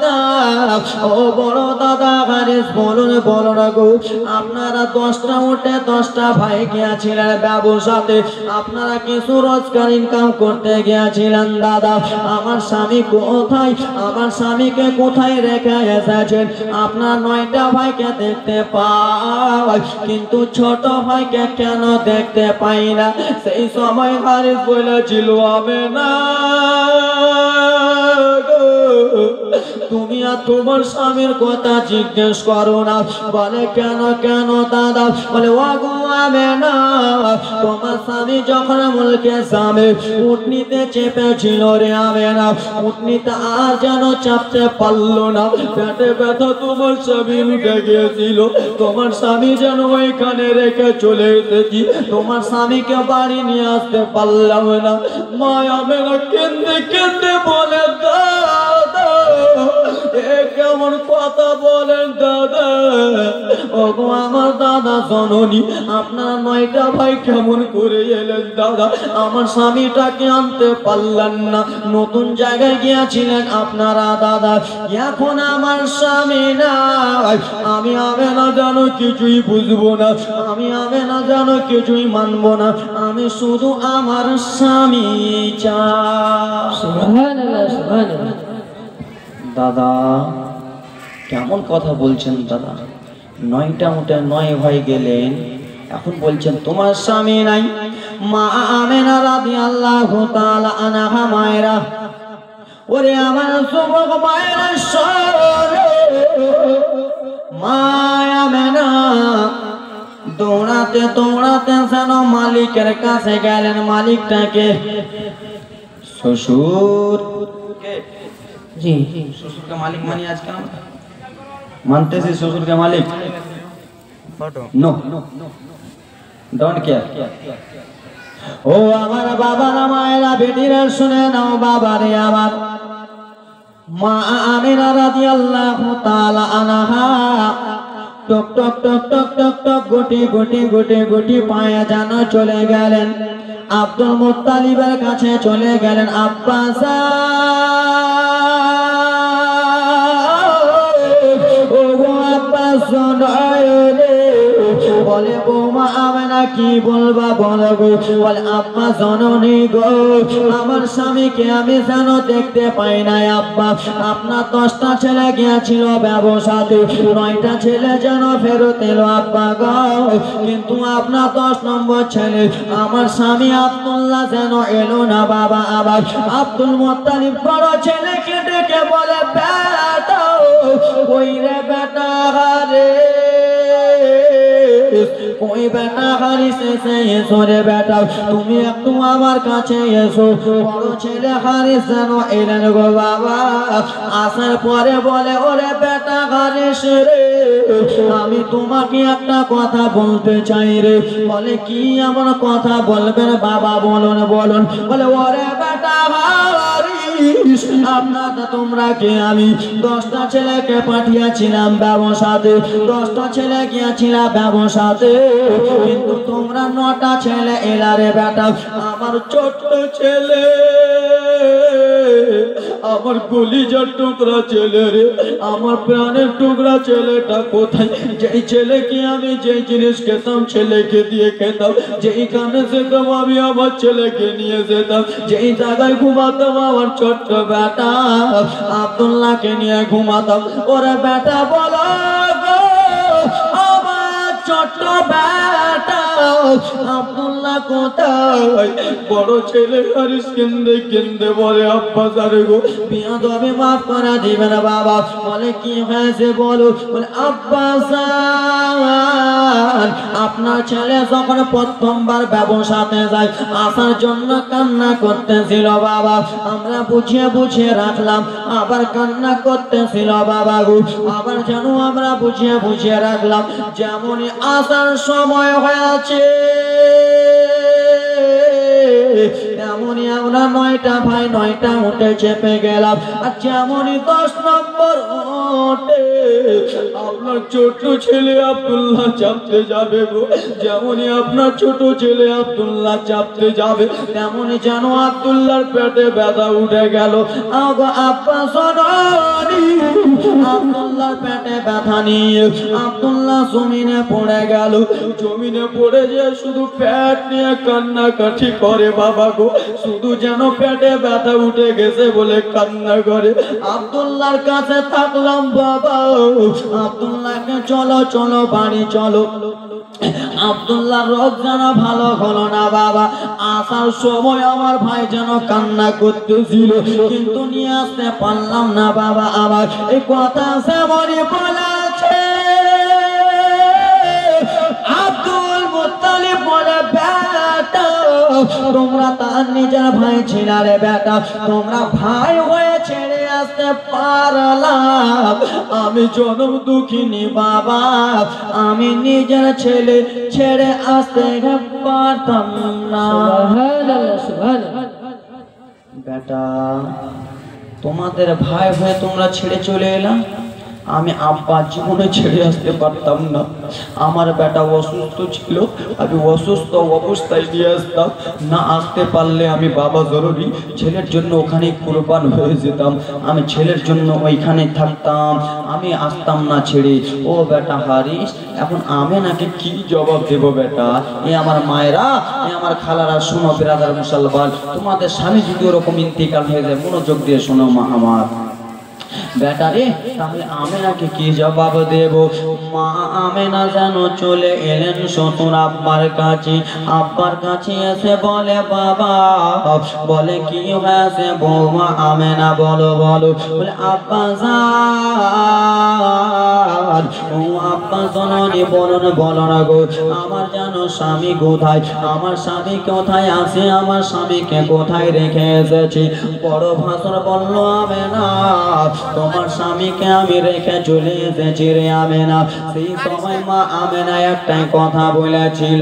দাদা, ও বড় দাদা হারিস, বলুন বলুন গো, আপনারা 10টা উঠে 10টা ভাই গিয়েছিলেন ব্যবসাতে, আপনারা কিছু রোজগার ইনকাম করতে গিয়েছিলেন দাদা। আমার স্বামী কোথায়? আমার স্বামীকে কোথায় রেখে এসেছেন? আপনার 9টা ভাইকে দেখতে পাই, কিন্তু ছোট ভাইকে কেন দেখতে পাই না? সেই সময় হারিস বলেছিল, হবে না তুমি আর তোমার স্বামীর কথা জিজ্ঞেস করো না। বলে কেন কেন দাদা? বলে ওগো হবে না, তোমার স্বামী যখন মুলকে স্বামী উটনিতে চেপেছিল রে, হবে না, উটনিতে আর যেন চাপতে পারলো না, পেটে ব্যথা তোমার স্বামী উঠে গিয়েছিল, তোমার স্বামী যেন ওইখানে রেখে চলে এসেছি, তোমার স্বামীকে বাড়ি নিয়ে আসতে পারলাম না। মায়া মেরা কেন্দে কেন্দে বলে দাদা, এ কেমন কথা বলেন দাদা? ওগো আমার দাদা জননী, আপনার 9টা ভাই কেমন করে এলেন দাদা? আমার স্বামীটাকে আনতে পারলেন না, নতুন জায়গায় গিয়েছিলেন আপনারা দাদা, এখন আমার স্বামী নাই, আমি হবে না জানো কিছুই বুঝবো না, আমি হবে না জানো কিছুই মানবো না, আমি শুধু আমার স্বামী চাই। সুবহানাল্লাহ, সুবহানাল্লাহ। দাদা কেমন কথা বলছেন দাদা? 9টা উঠে 9 ভাই গেলেন, এখন বলছেন তোমার স্বামী নাই। মা আমেনা রাদিয়াল্লাহু তাআলা আনহা মায়েরা, ওরে আমার যুবক মায়েরা শোনো, মা আমেনা দৌড়াতে দৌড়াতে যেন মালিকের কাছে গেলেন। মালিকটাকে শ্বশুর, জি শ্বশুরকে মালিক মানি আজকাল মানতেছি, শ্বশুরকে মালিক নো, ডোন্ট কেয়ার। ও আমার বাবারা মায়েরা বেটিরা শুনে নাও, বাবারে আমার মা আমিনা রাদিয়াল্লাহু তাআলা আনহা টক টক টক টক টক টক গুটি গুটি গুটি গুটি পায়ে যেন চলে গেলেন আব্দুল মুত্তালিবের কাছে, চলে গেলেন। আব্বাস বলে বৌমা আমেনা কি বলবা বলো গো? বলে আব্বা জননী গো, আমার স্বামীকে আমি যেন দেখতে পাই নাই আব্বা, আপনার 10টা ছেলে গিয়েছিল ব্যবসাতে, 9টা ছেলে যেন ফেরত এলো আব্বা গো, কিন্তু আপনার 10 নম্বর ছেলে আমার স্বামী আব্দুল্লাহ যেন এলো না বাবা। আবার আব্দুল মুত্তালিব বড় ছেলেকে ডেকে বলে, বেটা ওই রে বেটা রে, ওই বেটা হারিস এসো রে বেটা, তুমি একটু আমার কাছে এসো। বড় ছেলে হারিস যেন এলেন গো বাবা। আসার পরে বলে, ওরে বেটা হারিস রে, আমি তোমাকে একটা কথা বলতে চাই রে। বলে কি এমন কথা বলবেন বাবা? বলুন বলুন। বলে ওরে বেটা হারিস, আপনারা তোমরা কে? আমি 10টা ছেলেকে পাঠিয়েছিলাম ব্যবসাতে, 10টা ছেলে গিয়েছিলাম ব্যবসাতে, কিন্তু তোমরা 9টা ছেলে এলা রে বেটা। আমার ছোট্ট ছেলে, আমার কলিজার টুকরা ছেলে রে, আমার প্রাণের টুকরা ছেলেটা কোথায়? যেই ছেলেকে আমি যেই জিনিস খেতাম ছেলেকে দিয়ে খেতাম, যেই কানে যেতাম আমি আমার ছেলেকে নিয়ে যেতাম, যেই জায়গায় ঘুমাতাম আমার ছোট্ট বেটা আব্দুল্লাহকে নিয়ে ঘুমাতাম। ওরে বেটা বলো গো, আমার ছোট্ট বেটা আব্দুল্লাহ কোথায়? বড় ছেলে হারিস কেন্দে কেন্দে বলে, আব্বা জারে গো বিয়াদবে মাফ করে দিবেন বাবা। বলে কি হয়েছে বলো? বলে আব্বা জান, আপনার ছেলে যখন প্রথমবার ব্যবসাতে যায় আসার জন্য কান্না করতেছিল বাবা, আমরা বুঝিয়ে বুঝিয়ে রাখলাম, আবার কান্না করতেছিল বাবা গো, আবার যেন আমরা বুঝিয়ে বুঝিয়ে রাখলাম, যেমনই আসার সময় হয়েছে যেমনই আমরা 9টা ভাই 9টা উঠে চেপে গেলাম, আর যেমনই 10 নম্বর উঠে আপনার ছোট ছেলে আব্দুল্লাহ চাপতে যাবে গো। যেমনই আপনার ছোট ছেলে আব্দুল্লাহ চাপতে যাবে, তেমনই যেন আব্দুল্লাহর পেটে ব্যথা উঠে গেল। আগো আব্বা সোনারি, আব্দুল্লাহর পেটে ব্যথা নিয়ে আব্দুল্লাহ জমিনে পড়ে গেল। জমিনে পড়ে যে শুধু পেট নিয়ে কান্নাকাটি করে বাবা গো, শুধু যেন পেটে ব্যথা উঠে গেছে বলে কান্না করে। আব্দুল্লাহর কাছে থাকলাম বাবা, আব্দুল্লাহকে চলো চলো বাড়ি চলো। আব্দুল্লাহ রোগ যেন ভালো হলো না বাবা। আসার সময় আমার ভাই যেন কান্না করতেছিল, কিন্তু নিয়ে আসতে পারলাম না বাবা। আমার এই কথা যেমনই বলেছে আব্দুল মুত্তালিব বলে, বেটা তোমরা তার নিজের ভাই ছিলা রে বেটা, তোমরা ভাই হয়ে ছেড়ে আসতে পারলাম। আমি জনম দুঃখিনী বাবা, আমি নিজের ছেলে ছেড়ে আসতে পারতাম না। সুবহানাল্লাহ, সুবহানাল্লাহ। বেটা তোমাদের ভাই হয়ে তোমরা ছেড়ে চলে এলাম, আমি আব্বা জীবনে ছেড়ে আসতে পারতাম না। আমার বেটা অসুস্থ ছিল, আমি অসুস্থ অবস্থায় নিয়ে আসতাম না। আসতে পারলে আমি বাবা জরুরি ছেলের জন্য ওখানে কুরবান হয়ে যেতাম, আমি ছেলের জন্য ওইখানে থাকতাম, আমি আসতাম না ছেড়ে। ও বেটা হারিস, এখন আমি নাকি কি জবাব দেব বেটা? এ আমার মায়েরা, এ আমার খালারা, শোনো ব্রাদার মুসলমান, তোমাদের স্বামী যদি ওরকম ইন্তিকাল হয়ে যায়, মনোযোগ দিয়ে শোনো মা আমার বেটা রে, তাহলে আমেনাকে কি জবাব দেব? মা আমেনা যেন চলে এলেন শ্বশুর আব্বার কাছে। আব্বার কাছে এসে বলে, বাবা বলে কি হয়েছে বৌমা আমেনা, বলো বলো। বলে আব্বা জান, ও আব্বা জননী বলুন বলো না গো, আমার যেন স্বামী কোথায়, আমার স্বামী কোথায় আছে, আমার স্বামীকে কোথায় রেখে এসেছি? বড় ভাষণ বলল, আমেনা তোমার স্বামীকে আমি রেখে চলে এসেছি রে আমেনা। সেই সময় মা আমেনা একটাই কথা বলেছিল,